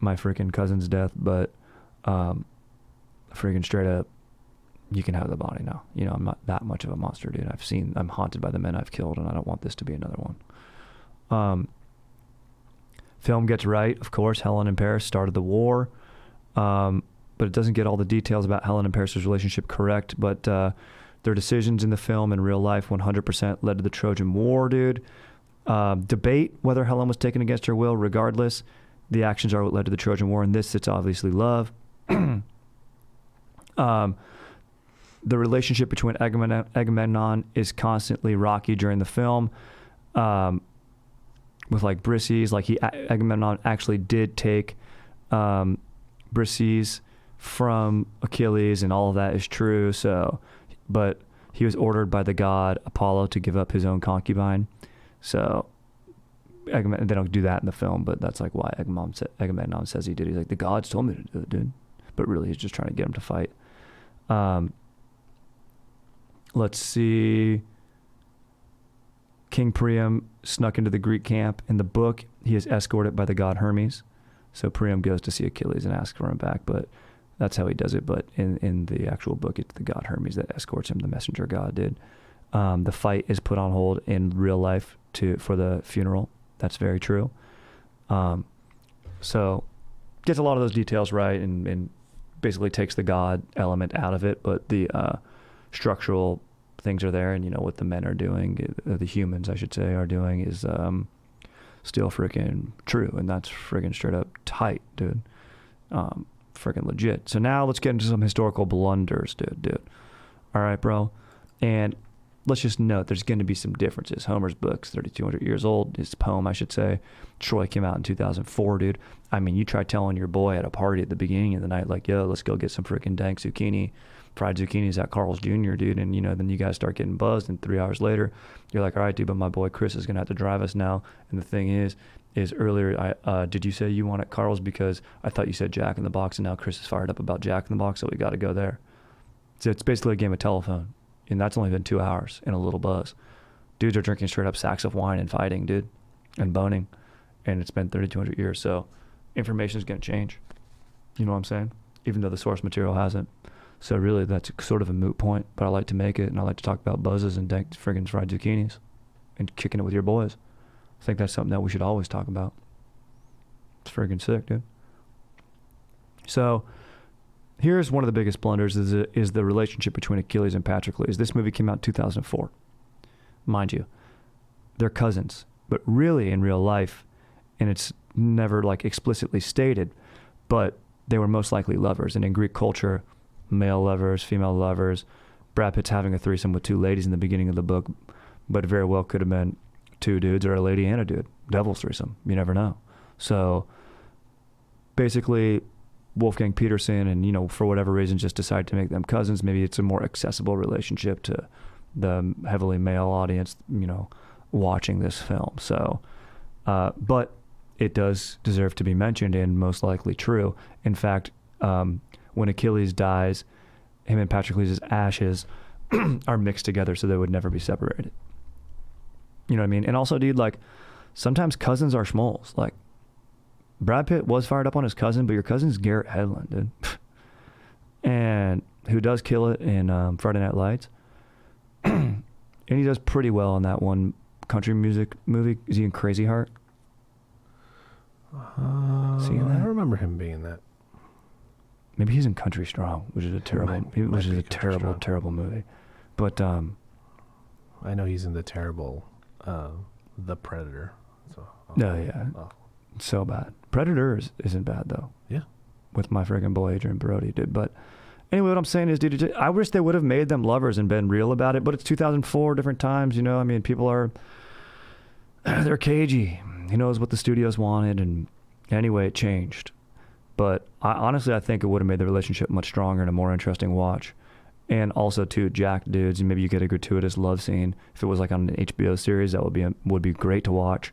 freaking cousin's death, but freaking straight up, you can have the body now. I'm not that much of a monster, dude. I'm haunted by the men I've killed, and I don't want this to be another one. Film gets right, of course. Helen and Paris started the war, but it doesn't get all the details about Helen and Paris' relationship correct, but their decisions in the film and real life 100% led to the Trojan War, dude. Debate whether Helen was taken against her will. Regardless, the actions are what led to the Trojan War. In this, it's obviously love. The relationship between Agamemnon is constantly rocky during the film, with, like, Briseis. Like, Agamemnon actually did take Briseis from Achilles, and all of that is true. So, but he was ordered by the god Apollo to give up his own concubine. So they don't do that in the film, but that's, like, why Agamemnon says he did. He's like, the gods told me to do it, dude. But really, he's just trying to get him to fight. Let's see. King Priam snuck into the Greek camp. In the book, he is escorted by the god Hermes. So Priam goes to see Achilles and asks for him back, but that's how he does it. But in the actual book, it's the god Hermes that escorts him, the messenger god did. The fight is put on hold in real life for the funeral. That's very true. So gets a lot of those details right, and basically takes the god element out of it, but the structural things are there, and what the men are doing, the humans I should say are doing, is still freaking true, and that's freaking straight up tight, dude. Freaking legit. So now let's get into some historical blunders, dude. All right, bro. And let's just note there's going to be some differences. Homer's book's 3,200 years old. His poem, I should say. Troy came out in 2004, dude. I mean, you try telling your boy at a party at the beginning of the night, like, yo, let's go get some freaking dank zucchini fried zucchinis at Carl's Jr., dude. And, you know, then you guys start getting buzzed, and 3 hours later, you're like, all right, dude, but my boy Chris is going to have to drive us now. And the thing is earlier, did you say you want at Carl's because I thought you said Jack in the Box, and now Chris is fired up about Jack in the Box, so we got to go there. So it's basically a game of telephone, and that's only been 2 hours and a little buzz. Dudes are drinking straight up sacks of wine and fighting, dude, and boning, and it's been 3,200 years, so information is going to change. You know what I'm saying? Even though the source material hasn't. So really, that's sort of a moot point, but I like to make it, and I like to talk about buzzes and dank friggin' fried zucchinis and kicking it with your boys. I think that's something that we should always talk about. It's friggin' sick, dude. So here's one of the biggest blunders is the relationship between Achilles and Patroclus. This movie came out in 2004. Mind you, they're cousins, but really in real life, and it's never like explicitly stated, but they were most likely lovers. And in Greek culture, male lovers, female lovers. Brad Pitt's having a threesome with 2 ladies in the beginning of the book, but it very well could have been 2 dudes or a lady and a dude. Devil's threesome. You never know. So basically, Wolfgang Peterson and, you know, for whatever reason, just decided to make them cousins. Maybe it's a more accessible relationship to the heavily male audience, you know, watching this film. So, but it does deserve to be mentioned and most likely true. In fact, when Achilles dies, him and Patroclus' ashes are mixed together so they would never be separated. You know what I mean? And also, dude, like, sometimes cousins are schmoles. Like, Brad Pitt was fired up on his cousin, but your cousin's Garrett Hedlund, dude. And who does kill it in Friday Night Lights. And he does pretty well in that one country music movie. Is he in Crazy Heart?
I remember him being that.
Maybe he's in Country Strong, which is a terrible movie. But
I know he's in the terrible The Predator. So
yeah, so bad. Predator isn't bad though.
Yeah,
with my friggin' boy Adrian Brody, dude. But anyway, what I'm saying is, dude, I wish they would have made them lovers and been real about it. But it's 2004, different times, you know. I mean, people they're cagey. He knows what the studios wanted, and anyway, it changed. But honestly, I think it would have made the relationship much stronger and a more interesting watch. And also, too, Jack dudes, and maybe you get a gratuitous love scene. If it was like on an HBO series, that would be great to watch,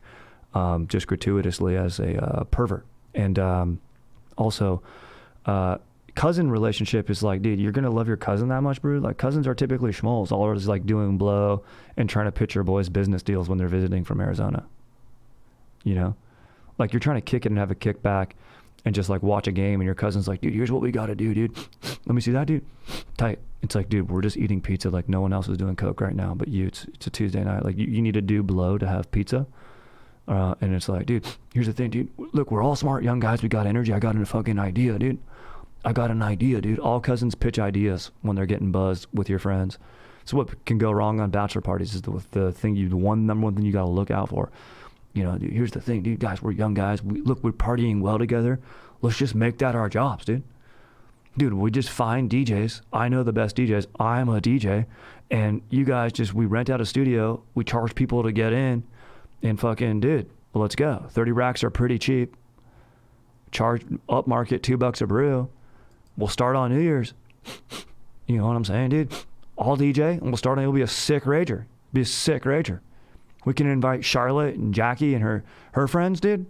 just gratuitously as a pervert. And also, cousin relationship is like, dude, you're gonna love your cousin that much, bro? Like, cousins are typically schmoles, always like doing blow and trying to pitch your boys business deals when they're visiting from Arizona. You know, like you're trying to kick it and have a kickback and just like watch a game, and your cousin's like, dude, here's what we got to do, dude. Let me see that, dude. Tight. It's like, dude, we're just eating pizza like no one else is doing coke right now, but it's a Tuesday night. Like you need to do blow to have pizza. And it's like, dude, here's the thing, dude. Look, we're all smart young guys. We got energy. I got a fucking idea, dude. All cousins pitch ideas when they're getting buzzed with your friends. So what can go wrong on bachelor parties is the thing number one thing you got to look out for. You know, dude, here's the thing, dude, guys, we're young guys. We're partying well together. Let's just make that our jobs, dude. Dude, we just find DJs. I know the best DJs. I'm a DJ. And you guys we rent out a studio. We charge people to get in. And fucking, dude, let's go. 30 racks are pretty cheap. Charge upmarket $2 a brew. We'll start on New Year's. You know what I'm saying, dude? All DJ, and we'll start on, it'll be a sick rager. We can invite Charlotte and Jackie and her friends, dude.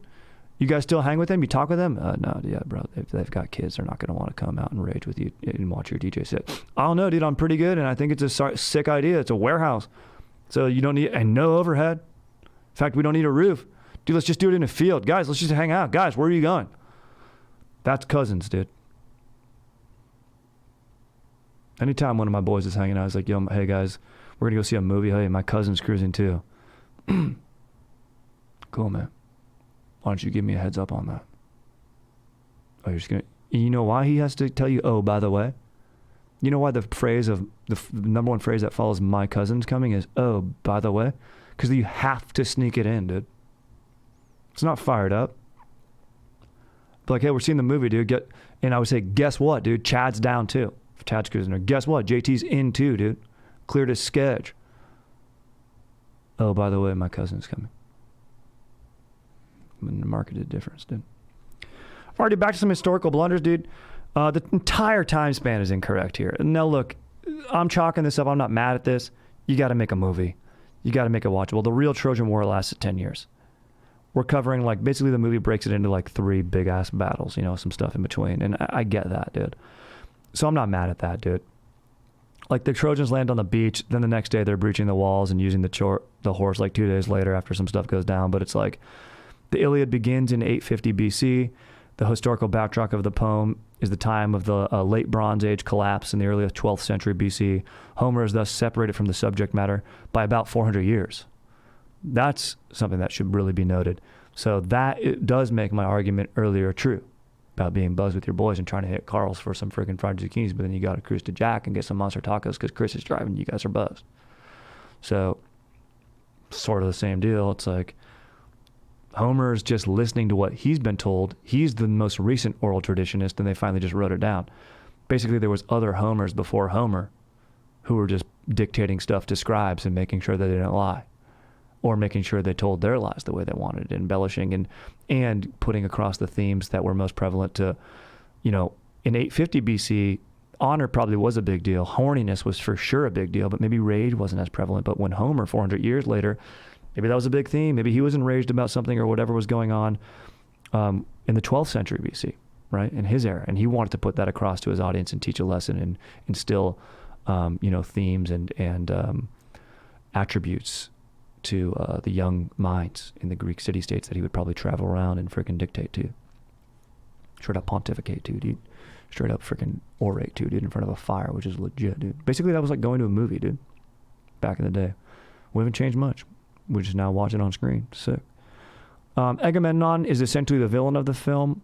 You guys still hang with them? You talk with them? No, yeah, bro. They've got kids. They're not going to want to come out and rage with you and watch your DJ set. I don't know, dude. I'm pretty good, and I think it's a sick idea. It's a warehouse. So you don't need, and no overhead. In fact, we don't need a roof. Dude, let's just do it in a field. Guys, let's just hang out. Guys, where are you going? That's cousins, dude. Anytime one of my boys is hanging out, I was like, yo, hey, guys, we're going to go see a movie. Hey, my cousin's cruising too. Cool, man. Why don't you give me a heads up on that? Oh, you're just gonna. You know why he has to tell you? Oh, by the way, you know why the number one phrase that follows "my cousin's coming" is "oh, by the way," because you have to sneak it in, dude. It's not fired up. But like, hey, we're seeing the movie, dude. And I would say, guess what, dude? Chad's down too. Chad's cruising. Guess what? JT's in too, dude. Cleared his sketch. Oh, by the way, my cousin's coming. Marketed difference, dude. Alrighty, back to some historical blunders, dude. The entire time span is incorrect here. Now, look, I'm chalking this up. I'm not mad at this. You got to make a movie. You got to make it watchable. The real Trojan War lasted 10 years. We're covering, like, basically the movie breaks it into, like, 3 big-ass battles, you know, some stuff in between. And I get that, dude. So I'm not mad at that, dude. Like, the Trojans land on the beach. Then the next day they're breaching the walls and using the horse, like, 2 days later after some stuff goes down. But it's like the Iliad begins in 850 BC. The historical backdrop of the poem is the time of the late Bronze Age collapse in the early 12th century BC. Homer is thus separated from the subject matter by about 400 years. That's something that should really be noted. So that it does make my argument earlier true about being buzzed with your boys and trying to hit Carl's for some freaking fried zucchinis, but then you got to cruise to Jack and get some monster tacos because Chris is driving and you guys are buzzed. So sort of the same deal. It's like Homer's just listening to what he's been told. He's the most recent oral traditionist, and they finally just wrote it down. Basically, there was other Homers before Homer who were just dictating stuff to scribes and making sure that they didn't lie, or making sure they told their lies the way they wanted it, embellishing and putting across the themes that were most prevalent to, you know, in 850 BC, honor probably was a big deal. Horniness was for sure a big deal, but maybe rage wasn't as prevalent. But when Homer, 400 years later, maybe that was a big theme. Maybe he was enraged about something or whatever was going on in the 12th century BC, right, in his era. And he wanted to put that across to his audience and teach a lesson and instill, you know, themes and attributes to the young minds in the Greek city-states that he would probably travel around and freaking dictate to. Straight up pontificate to, dude. Straight up freaking orate to, dude, in front of a fire, which is legit, dude. Basically, that was like going to a movie, dude, back in the day. We haven't changed much. We just now watch it on screen. Sick. Agamemnon is essentially the villain of the film.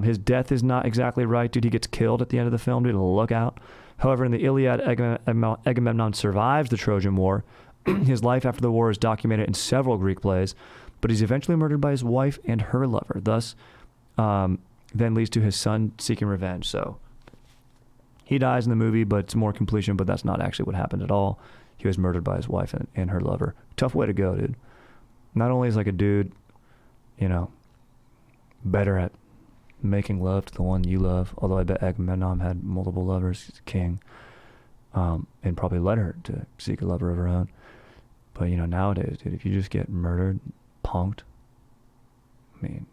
His death is not exactly right, dude. He gets killed at the end of the film, dude. Look out. However, in the Iliad, Agamemnon survives the Trojan War. His life after the war is documented in several Greek plays, but he's eventually murdered by his wife and her lover. Thus, then leads to his son seeking revenge. So he dies in the movie, but it's more completion, but that's not actually what happened at all. He was murdered by his wife and her lover. Tough way to go, dude. Not only is like a dude, you know, better at making love to the one you love, although I bet Agamemnon had multiple lovers. He's a king, and probably led her to seek a lover of her own. But, you know, nowadays, dude, if you just get murdered, punked, I mean,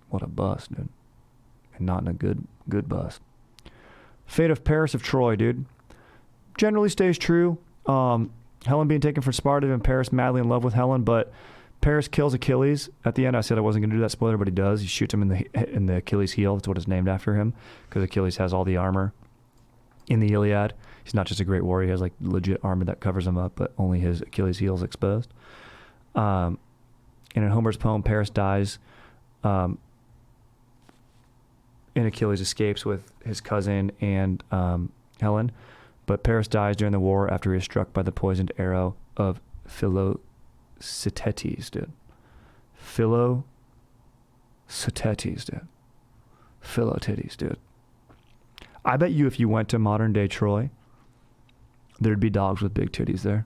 what a bust, dude. And not in a good bust. Fate of Paris of Troy, dude. Generally stays true. Helen being taken from Sparta and Paris madly in love with Helen, but Paris kills Achilles. At the end, I said I wasn't going to do that spoiler, but he does. He shoots him in the Achilles heel. That's what it's named after him, because Achilles has all the armor in the Iliad. He's not just a great warrior. He has like legit armor that covers him up, but only his Achilles heel is exposed. And in Homer's poem, Paris dies, and Achilles escapes with his cousin and Helen. But Paris dies during the war after he is struck by the poisoned arrow of Philoctetes, dude. Philoctetes, dude. Philoctetes, dude. I bet you if you went to modern day Troy, there'd be dogs with big titties there.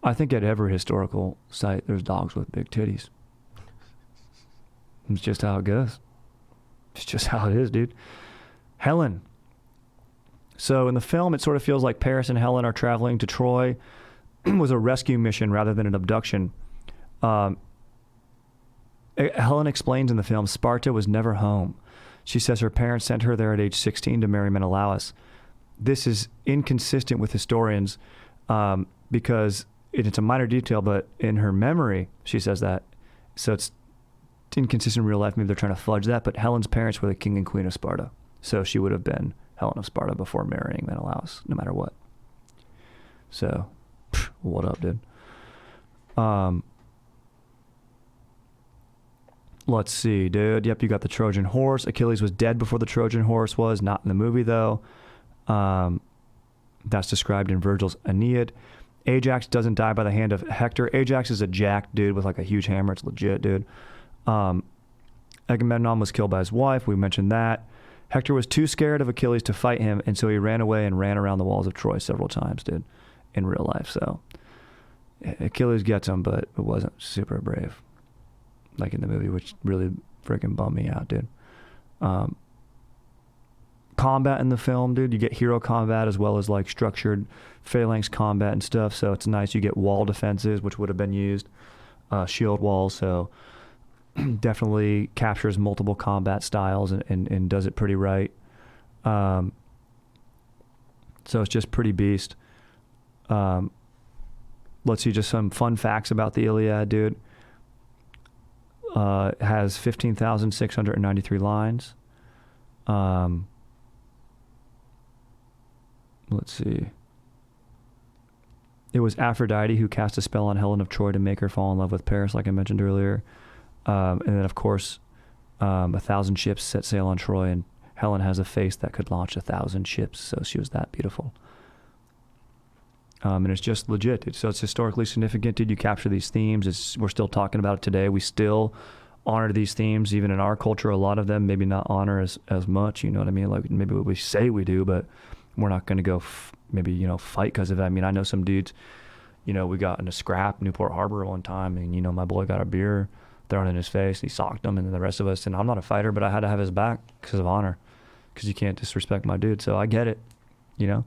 I think at every historical site, there's dogs with big titties. It's just how it goes. It's just how it is, dude. Helen. So in the film, it sort of feels like Paris and Helen are traveling to Troy. It was a rescue mission rather than an abduction. Helen explains in the film, Sparta was never home. She says her parents sent her there at age 16 to marry Menelaus. This is inconsistent with historians because it's a minor detail, but in her memory, she says that. So it's inconsistent in real life. Maybe they're trying to fudge that, but Helen's parents were the king and queen of Sparta. So she would have been Helen of Sparta before marrying Menelaus, no matter what. So, what up, dude? Let's see, dude. Yep, you got the Trojan Horse. Achilles was dead before the Trojan Horse was, not in the movie, though. That's described in Virgil's Aeneid. Ajax doesn't die by the hand of Hector. Ajax is a jacked dude with like a huge hammer. It's legit, dude. Agamemnon was killed by his wife. We mentioned that. Hector was too scared of Achilles to fight him, and so he ran away and ran around the walls of Troy several times, dude, in real life. So Achilles gets him, but it wasn't super brave, like in the movie, which really freaking bummed me out, dude. combat in the film, dude. You get hero combat as well as like structured phalanx combat and stuff. So it's nice. You get wall defenses, which would have been used, shield walls. So definitely captures multiple combat styles and does it pretty right. So it's just pretty beast. Let's see, just some fun facts about the Iliad, dude. It has 15,693 lines. Let's see. It was Aphrodite who cast a spell on Helen of Troy to make her fall in love with Paris, like I mentioned earlier. And then, of course, 1,000 ships set sail on Troy, and Helen has a face that could launch 1,000 ships, so she was that beautiful. And it's just legit, dude. So it's historically significant, dude. You capture these themes. We're still talking about it today. We still honor these themes, even in our culture. A lot of them maybe not honor as much, you know what I mean? Like maybe what we say we do, but we're not going to go maybe, you know, fight because of that. I mean, I know some dudes, you know, we got in a scrap Newport Harbor one time, and, you know, my boy got a beer thrown in his face. He socked him, and then the rest of us, and I'm not a fighter, but I had to have his back because of honor, because you can't disrespect my dude. So I get it, you know?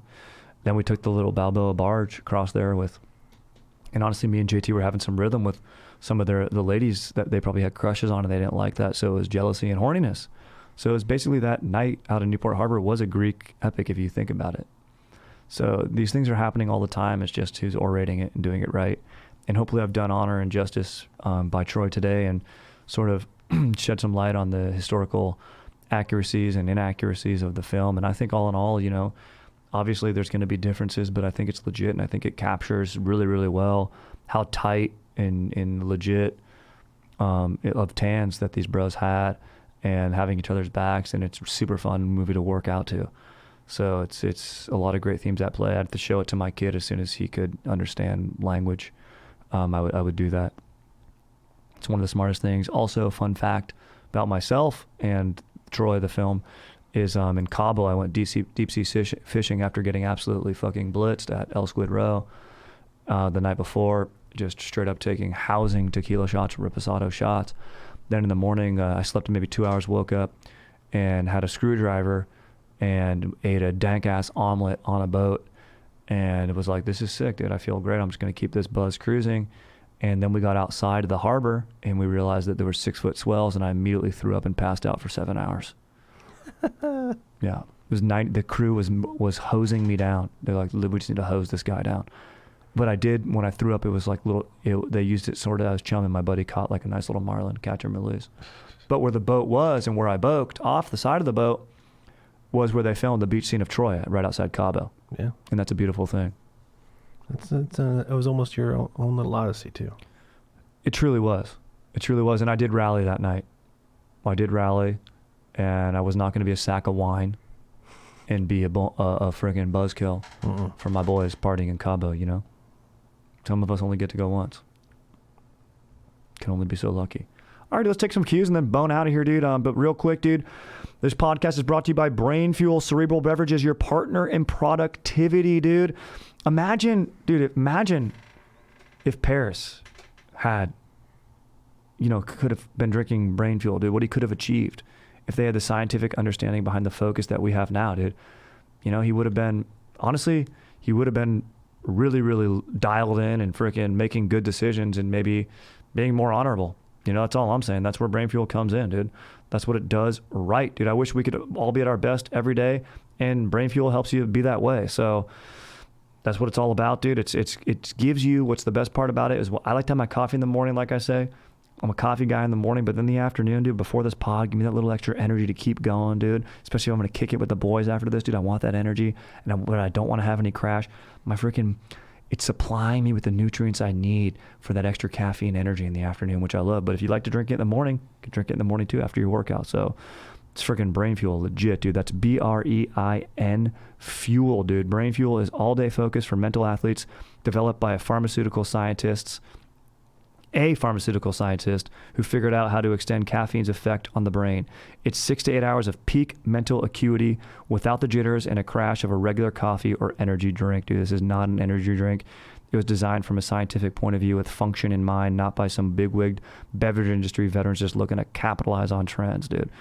Then we took the little Balboa barge across there with, and honestly, me and JT were having some rhythm with some of the ladies that they probably had crushes on, and they didn't like that. So it was jealousy and horniness. So it was basically that night out in Newport Harbor was a Greek epic if you think about it. So these things are happening all the time. It's just who's orating it and doing it right. And hopefully I've done honor and justice by Troy today and sort of shed some light on the historical accuracies and inaccuracies of the film. And I think all in all, you know, obviously there's going to be differences, but I think it's legit, and I think it captures really, really well how tight and legit of tans that these bros had and having each other's backs, and it's a super fun movie to work out to. So it's a lot of great themes at play. I had to show it to my kid as soon as he could understand language. I would do that. It's one of the smartest things. Also, fun fact about myself and Troy, the film, is in Cabo. I went deep sea fishing after getting absolutely fucking blitzed at El Squid Row the night before, just straight up taking housing tequila shots, reposado shots. Then in the morning, I slept maybe 2 hours, woke up and had a screwdriver and ate a dank-ass omelet on a boat. And it was like, this is sick, dude. I feel great. I'm just going to keep this buzz cruising. And then we got outside of the harbor and we realized that there were 6-foot swells, and I immediately threw up and passed out for 7 hours. Yeah. It was the crew was hosing me down. They're like, we just need to hose this guy down. But I did, when I threw up, it was like they used it sort of as chum, and my buddy caught like a nice little marlin, catch and release. But where the boat was and where I boked off the side of the boat was where they filmed the beach scene of Troy at, right outside Cabo.
Yeah. And
that's a beautiful thing.
It was almost your own little odyssey too.
It truly was. It truly was. And I did rally that night. I did rally, and I was not going to be a sack of wine and be a friggin' buzzkill for my boys partying in Cabo, you know? Some of us only get to go once. Can only be so lucky. All right, let's take some cues and then bone out of here, dude. But real quick, dude, this podcast is brought to you by Brain Fuel Cerebral Beverages, your partner in productivity, dude. Imagine if Paris had, you know, could have been drinking Brain Fuel, dude, what he could have achieved if they had the scientific understanding behind the focus that we have now, dude. You know, he would have been really, really dialed in and freaking making good decisions and maybe being more honorable. You know, that's all I'm saying. That's where Brain Fuel comes in, dude. That's what it does right, dude. I wish we could all be at our best every day, and Brain Fuel helps you be that way. So that's what it's all about, dude. It gives you, what's the best part about it is, I like to have my coffee in the morning, like I say. I'm a coffee guy in the morning, but then the afternoon, dude, before this pod, give me that little extra energy to keep going, dude. Especially if I'm going to kick it with the boys after this, dude. I want that energy, but I don't want to have any crash. It's supplying me with the nutrients I need for that extra caffeine energy in the afternoon, which I love. But if you like to drink it in the morning, you can drink it in the morning too after your workout. So it's freaking Brain Fuel, legit, dude. That's BREIN Fuel, dude. Brain Fuel is all-day focus for mental athletes, developed by a pharmaceutical scientist who figured out how to extend caffeine's effect on the brain. It's 6 to 8 hours of peak mental acuity without the jitters and a crash of a regular coffee or energy drink. Dude, this is not an energy drink. It was designed from a scientific point of view with function in mind, not by some big-wigged beverage industry veterans just looking to capitalize on trends, dude.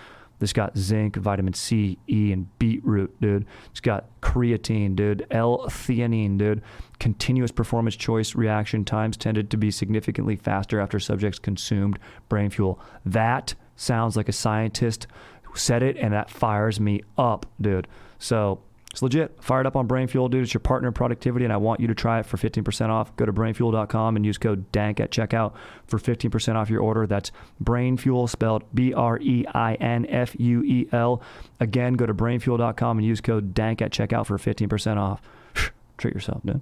This got zinc, vitamin C, E, and beetroot, dude. It's got creatine, dude. L-theanine, dude. Continuous performance choice reaction times tended to be significantly faster after subjects consumed brain fuel. That sounds like a scientist who said it, and that fires me up, dude. So it's legit. Fired up on Brain Fuel, dude. It's your partner in productivity, and I want you to try it for 15% off. Go to brainfuel.com and use code DANK at checkout for 15% off your order. That's Brain Fuel, spelled BREINFUEL. Again, go to brainfuel.com and use code DANK at checkout for 15% off. Treat yourself, dude.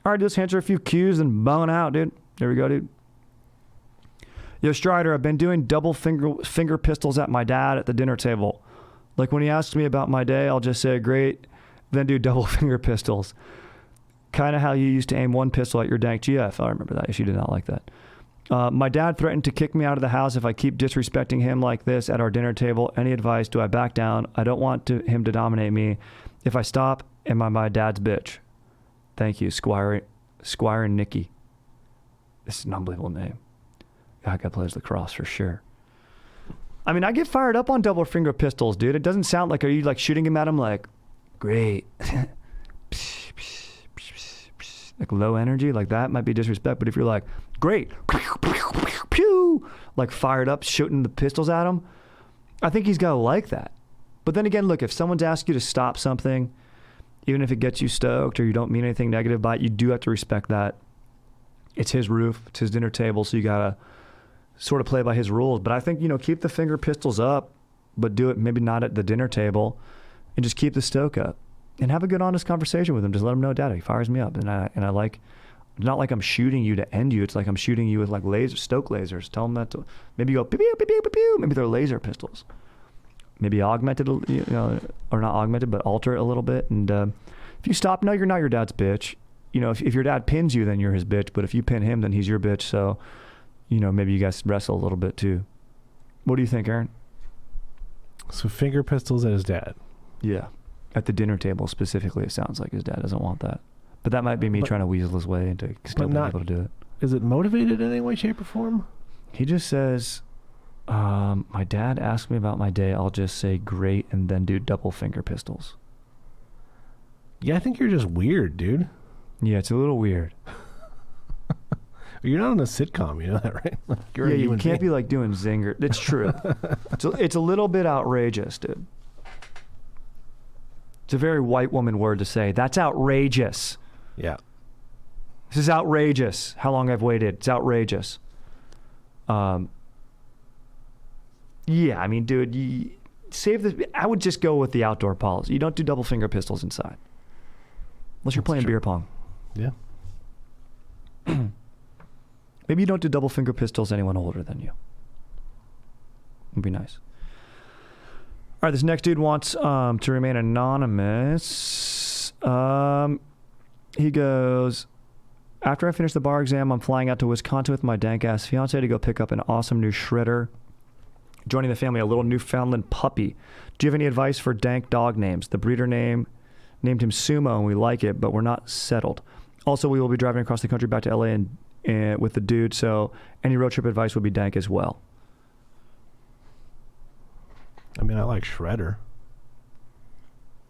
All right, dude, let's answer a few Q's and bone out, dude. There we go, dude. Yo, Strider, I've been doing double finger pistols at my dad at the dinner table. Like when he asks me about my day, I'll just say, great, then do double finger pistols. Kind of how you used to aim one pistol at your dank GF. I remember that. She did not like that. My dad threatened to kick me out of the house if I keep disrespecting him like this at our dinner table. Any advice? Do I back down? I don't want him to dominate me. If I stop, am I my dad's bitch? Thank you, Squire and Nikki. This is an unbelievable name. That guy plays lacrosse for sure. I mean, I get fired up on double finger pistols, dude. It doesn't sound like, are you like shooting him at him like, great. Like low energy, like that might be disrespect. But if you're like, great, pew, like fired up, shooting the pistols at him, I think he's got to like that. But then again, look, if someone's asked you to stop something, even if it gets you stoked or you don't mean anything negative by it, you do have to respect that. It's his roof, it's his dinner table, so you got to sort of play by his rules. But I think, keep the finger pistols up, but do it maybe not at the dinner table, and just keep the stoke up and have a good, honest conversation with him. Just let him know, Dad, he fires me up. And I like, not like I'm shooting you to end you. It's like I'm shooting you with like stoke lasers. Tell him that to, maybe you go, pew, pew, pew, pew, pew. Maybe they're laser pistols. Maybe augmented, or not augmented, but alter it a little bit. And if you stop, no, you're not your dad's bitch. If your dad pins you, then you're his bitch. But if you pin him, then he's your bitch. So, maybe you guys wrestle a little bit too. What do you think, Aaron?
So finger pistols at his dad.
Yeah. At the dinner table specifically, it sounds like his dad doesn't want that. But that might be me trying to weasel his way into still being able to do it.
Is it motivated in any way, shape, or form?
He just says, my dad asked me about my day. I'll just say great and then do double finger pistols.
Yeah, I think you're just weird, dude.
Yeah, it's a little weird.
You're not on a sitcom, you know that, right?
Yeah, you can't be like doing zinger. It's true. It's a little bit outrageous, dude. It's a very white woman word to say. That's outrageous.
Yeah.
This is outrageous. How long I've waited. It's outrageous. Yeah, I mean, dude, save this. I would just go with the outdoor policy. You don't do double finger pistols inside. Unless you're playing beer pong.
Yeah.
Maybe you don't do double finger pistols to anyone older than you. Would be nice. All right, this next dude wants to remain anonymous. He goes, after I finish the bar exam, I'm flying out to Wisconsin with my dank-ass fiance to go pick up an awesome new shredder. Joining the family, a little Newfoundland puppy. Do you have any advice for dank dog names? The breeder named him Sumo, and we like it, but we're not settled. Also, we will be driving across the country back to LA and with the dude, so any road trip advice would be dank as well.
I mean, I like Shredder.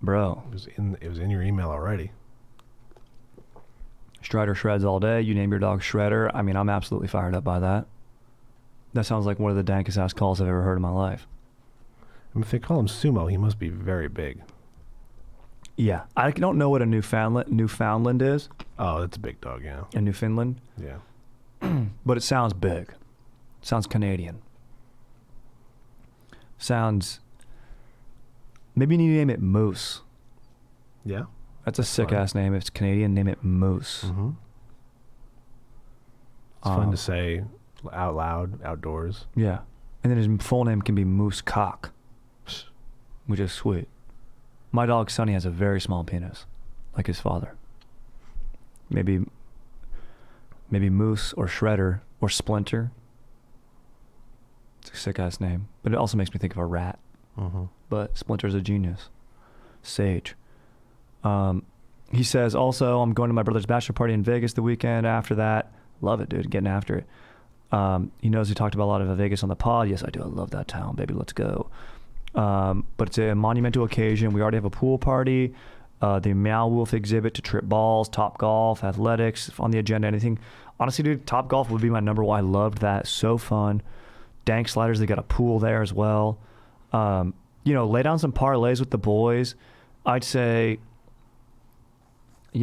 Bro.
It was in your email already.
Strider shreds all day. You name your dog Shredder. I mean, I'm absolutely fired up by that. That sounds like one of the dankest ass calls I've ever heard in my life.
I mean, if they call him Sumo, he must be very big.
Yeah. I don't know what a Newfoundland is.
Oh, that's a big dog, yeah.
A Newfoundland?
Yeah.
But it sounds big. It sounds Canadian. Sounds... Maybe you need to name it Moose.
Yeah.
That's a sick-ass name. If it's Canadian, name it Moose.
Mm-hmm. It's fun to say out loud, outdoors.
Yeah. And then his full name can be Moose Cock, which is sweet. My dog Sonny has a very small penis, like his father. Maybe Moose or Shredder or Splinter. It's a sick-ass name. But it also makes me think of a rat.
Mm-hmm.
But Splinter's a genius. Sage. He says, also, I'm going to my brother's bachelor party in Vegas the weekend after that. Love it, dude. Getting after it. He knows we talked about a lot of Vegas on the pod. Yes, I do. I love that town, baby. Let's go. But it's a monumental occasion. We already have a pool party, the Meow Wolf exhibit to trip balls, Top Golf, athletics on the agenda, anything. Honestly, dude, Top Golf would be my number one. I loved that. So fun. Dank sliders, they got a pool there as well. Lay down some parlays with the boys. I'd say, a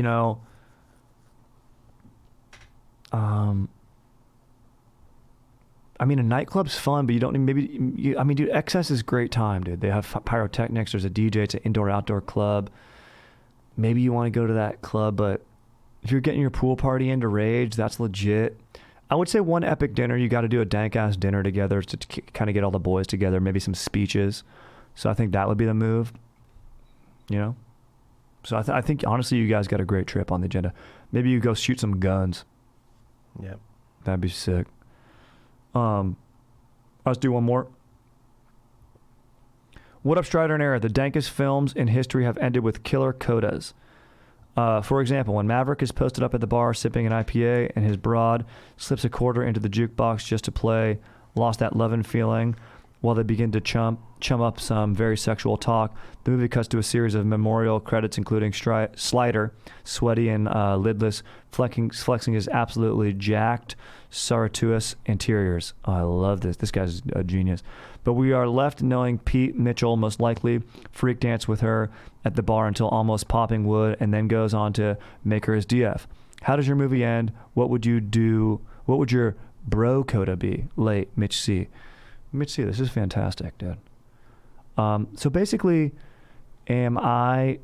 nightclub's fun, but you don't need dude, Excess is great time, dude. They have pyrotechnics. There's a DJ. It's an indoor-outdoor club. Maybe you want to go to that club, but if you're getting your pool party into rage, that's legit. I would say one epic dinner. You got to do a dank-ass dinner together to kind of get all the boys together, maybe some speeches. So I think that would be the move, So I think, honestly, you guys got a great trip on the agenda. Maybe you go shoot some guns.
Yep.
That'd be sick. Let's do one more. What up, Strider and Era? The dankest films in history have ended with killer codas. For example, when Maverick is posted up at the bar sipping an IPA and his broad slips a quarter into the jukebox just to play Lost That Lovin' Feeling while they begin to chum up some very sexual talk, the movie cuts to a series of memorial credits including Slider, sweaty and lidless, flexing his absolutely jacked, surreptitious interiors. Oh, I love this. This guy's a genius. But we are left knowing Pete Mitchell most likely freak dance with her at the bar until almost popping wood and then goes on to make her his DF. How does your movie end? What would you do? What would your bro coda be? Late, Mitch C. Mitch C, this is fantastic, dude. So basically, are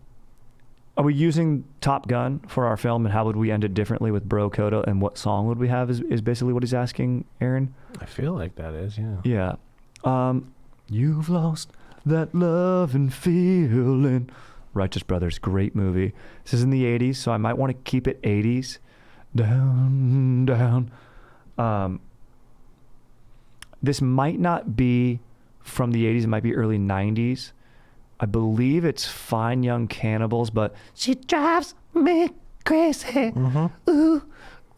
we using Top Gun for our film, and how would we end it differently with bro coda, and what song would we have is basically what he's asking, Aaron?
I feel like that is, yeah.
Yeah. You've lost that love and feeling. Righteous Brothers, great movie. This is in the 80s, so I might want to keep it 80s. Down, down. This might not be from the 80s. It might be early 90s. I believe it's Fine Young Cannibals, but she drives me crazy. Mm-hmm. Ooh,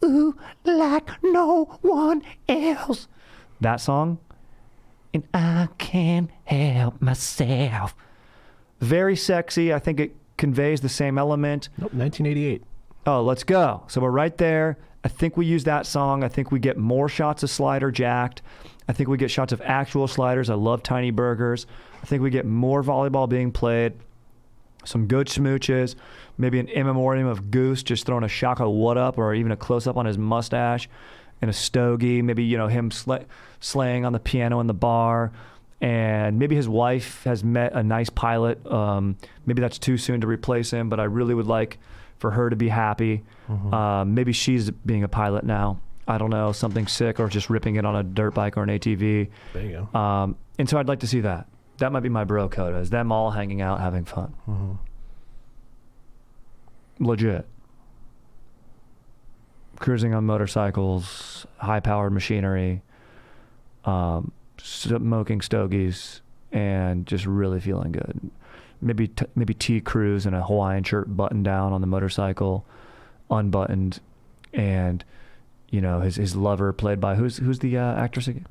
ooh, like no one else. That song. And I can't help myself. Very sexy. I think it conveys the same element.
Nope, 1988.
Oh, let's go. So we're right there. I think we use that song. I think we get more shots of Slider jacked. I think we get shots of actual sliders. I love tiny burgers. I think we get more volleyball being played. Some good smooches. Maybe an in memoriam of Goose just throwing a shaka what up, or even a close-up on his mustache and a stogie. Maybe, him slaying on the piano in the bar. And maybe his wife has met a nice pilot. Maybe that's too soon to replace him, but I really would like for her to be happy. Mm-hmm. Maybe she's being a pilot now. I don't know, something sick, or just ripping it on a dirt bike or an ATV.
There you go.
And so I'd like to see that. That might be my bro coda, is them all hanging out, having fun.
Mm-hmm.
Legit. Cruising on motorcycles, high-powered machinery, smoking stogies, and just really feeling good. Maybe T. Cruz in a Hawaiian shirt buttoned down on the motorcycle, unbuttoned, and his lover played by who's the actress again?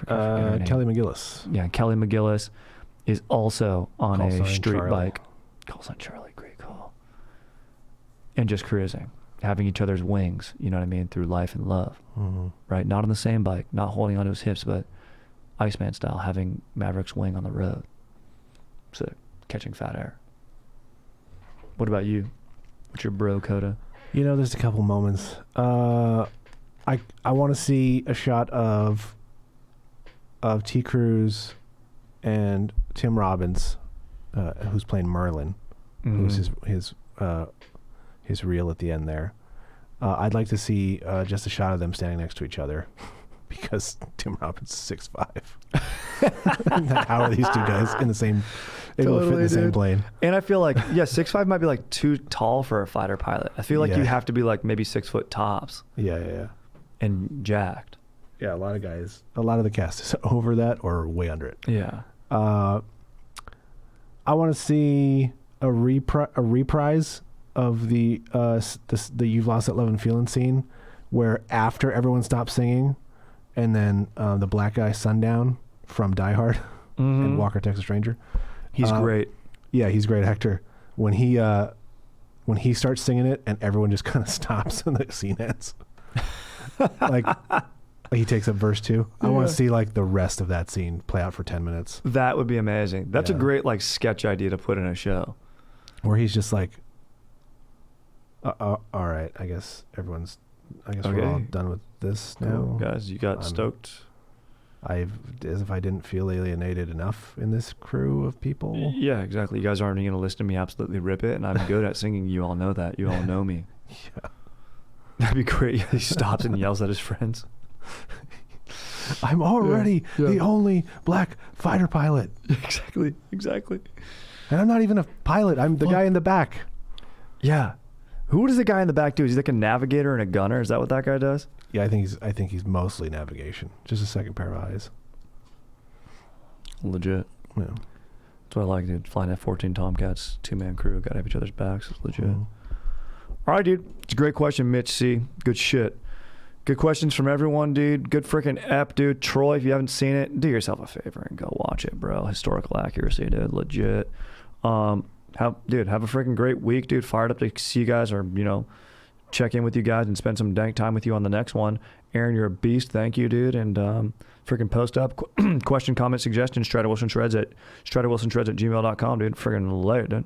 Kelly McGillis.
Yeah, Kelly McGillis is also on
Call
a
sign
street
Charlie.
bike. Call sign Charlie, great call. And just cruising, having each other's wings, you know what I mean, through life and love.
Mm-hmm.
Right? Not on the same bike, not holding onto his hips, but Iceman style, having Maverick's wing on the road. So catching fat air. What about you? What's your bro coda?
There's a couple moments. I want to see a shot of T. Cruz and Tim Robbins, who's playing Merlin, who's his reel at the end there. I'd like to see just a shot of them standing next to each other, because Tim Robbins is 6'5". How are these two guys in the same? Able to fit in the same plane.
And I feel like 6'5" might be like too tall for a fighter pilot. I feel like you have to be like maybe 6 foot tops.
Yeah.
And jacked.
Yeah, a lot of the cast is over that or way under it.
Yeah.
I want to see a reprise of the You've Lost That Love and Feeling scene, where after everyone stops singing, and then the black guy Sundown from Die Hard and Walker Texas Ranger.
He's great.
Yeah, he's great. Hector, when he starts singing it and everyone just kind of stops and the scene ends. Like he takes up verse 2. I want to see like the rest of that scene play out for 10 minutes.
That would be amazing. That's a great like sketch idea to put in a show.
Where he's just like, all right, I guess we're all done with this now.
Guys, you got stoked.
As if I didn't feel alienated enough in this crew of people.
Yeah, exactly. You guys aren't going to listen to me absolutely rip it, and I'm good at singing. You all know that. You all know me.
Yeah.
That'd be great. He stops and yells at his friends.
I'm already the only black fighter pilot.
Exactly.
And I'm not even a pilot. I'm the guy in the back.
Yeah. Who does the guy in the back do? Is he like a navigator and a gunner? Is that what that guy does?
Yeah, I think he's mostly navigation. Just a second pair of eyes.
Legit.
Yeah.
That's what I like, dude. Flying F-14 Tomcats, 2-man crew, got to have each other's backs. It's legit.
Mm-hmm.
All right, dude. It's a great question, Mitch C. Good shit. Good questions from everyone, dude. Good freaking ep, dude. Troy, if you haven't seen it, do yourself a favor and go watch it, bro. Historical accuracy, dude. Legit. Have a freaking great week, dude. Fired up to see you guys, or check in with you guys and spend some dank time with you on the next one. Aaron, you're a beast. Thank you, dude. And freaking post up question, comment, suggestions. StriderWilsonShreds at gmail.com, dude. Freaking later, dude.